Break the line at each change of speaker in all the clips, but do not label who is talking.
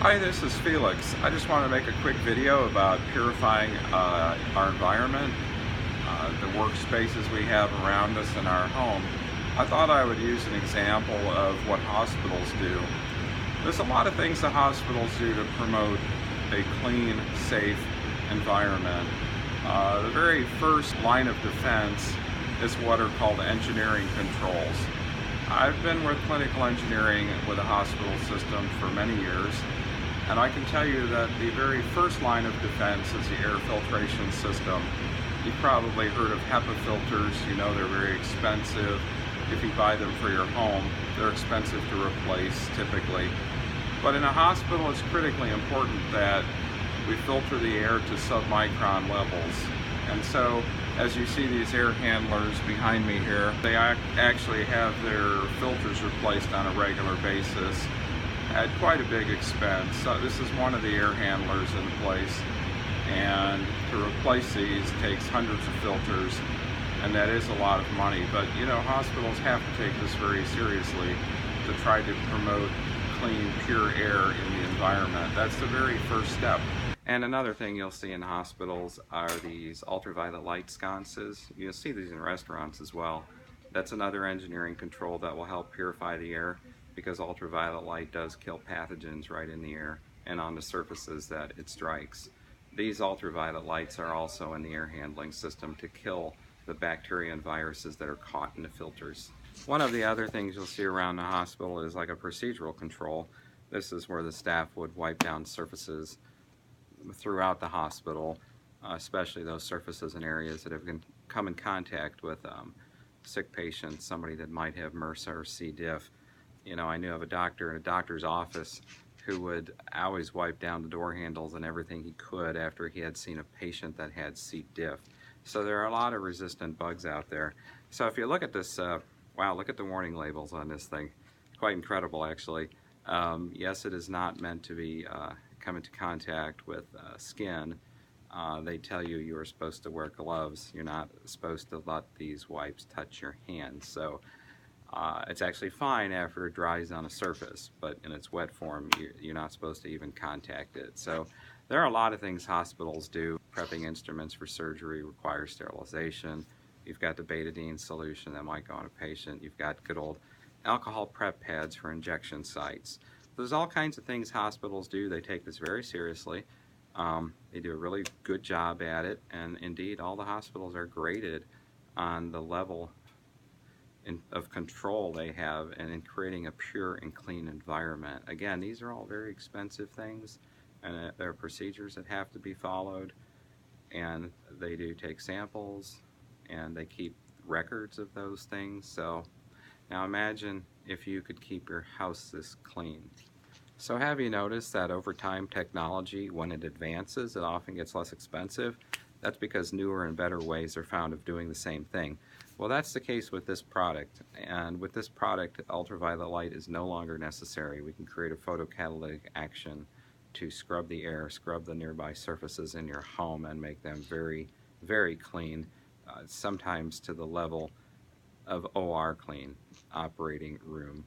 Hi, this is Felix. I just want to make a quick video about purifying our environment, the workspaces we have around us in our home. I thought I would use an example of what hospitals do. There's a lot of things that hospitals do to promote a clean, safe environment. The very first line of defense is what are called engineering controls. I've been with clinical engineering with a hospital system for many years, and I can tell you that the very first line of defense is the air filtration system. You've probably heard of HEPA filters. You know they're very expensive. If you buy them for your home, they're expensive to replace typically. But in a hospital, it's critically important that we filter the air to submicron levels. And so, as you see these air handlers behind me here, they actually have their filters replaced on a regular basis at quite a big expense. So this is one of the air handlers in place, and to replace these takes hundreds of filters, and that is a lot of money. But you know, hospitals have to take this very seriously to try to promote clean, pure air in the environment. That's the very first step. And another thing you'll see in hospitals are these ultraviolet light sconces. You'll see these in restaurants as well. That's another engineering control that will help purify the air, because ultraviolet light does kill pathogens right in the air and on the surfaces that it strikes. These ultraviolet lights are also in the air handling system to kill the bacteria and viruses that are caught in the filters. One of the other things you'll see around the hospital is like a procedural control. This is where the staff would wipe down surfaces throughout the hospital, especially those surfaces and areas that have come in contact with sick patients, somebody that might have MRSA or C. diff. You know, I knew of a doctor in a doctor's office who would always wipe down the door handles and everything he could after he had seen a patient that had C. diff. So there are a lot of resistant bugs out there. So if you look at this, wow, look at the warning labels on this thing. Quite incredible, actually. Yes, it is not meant to be come into contact with skin. They tell you you are supposed to wear gloves. You're not supposed to let these wipes touch your hands. So it's actually fine after it dries on a surface, but in its wet form, you're not supposed to even contact it. So there are a lot of things hospitals do. Prepping instruments for surgery requires sterilization. You've got the betadine solution that might go on a patient. You've got good old alcohol prep pads for injection sites. There's all kinds of things hospitals do. They take this very seriously. They do a really good job at it, and indeed all the hospitals are graded on the level of control they have and in creating a pure and clean environment. Again, these are all very expensive things, and there are procedures that have to be followed, and they do take samples and they keep records of those things. So now imagine if you could keep your house this clean. So have you noticed that over time technology, when it advances, it often gets less expensive? That's because newer and better ways are found of doing the same thing. Well, that's the case with this product. And with this product, ultraviolet light is no longer necessary. We can create a photocatalytic action to scrub the air, scrub the nearby surfaces in your home, and make them very, very clean, sometimes to the level of OR clean, operating room,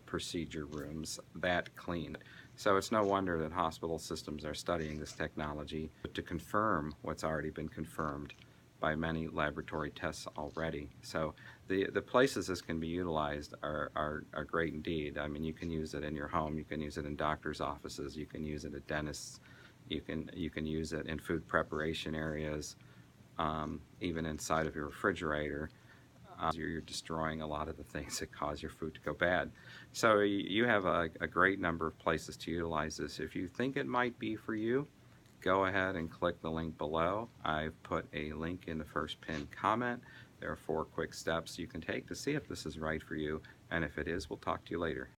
procedure rooms, that clean. So it's no wonder that hospital systems are studying this technology to confirm what's already been confirmed by many laboratory tests already. So the places this can be utilized are great indeed. I mean, you can use it in your home, you can use it in doctor's offices, you can use it at dentists, you can use it in food preparation areas, even inside of your refrigerator. You're destroying a lot of the things that cause your food to go bad. So you have a great number of places to utilize this. If you think it might be for you, go ahead and click the link below. I've put a link in the first pinned comment. There are 4 quick steps you can take to see if this is right for you, and if it is, we'll talk to you later.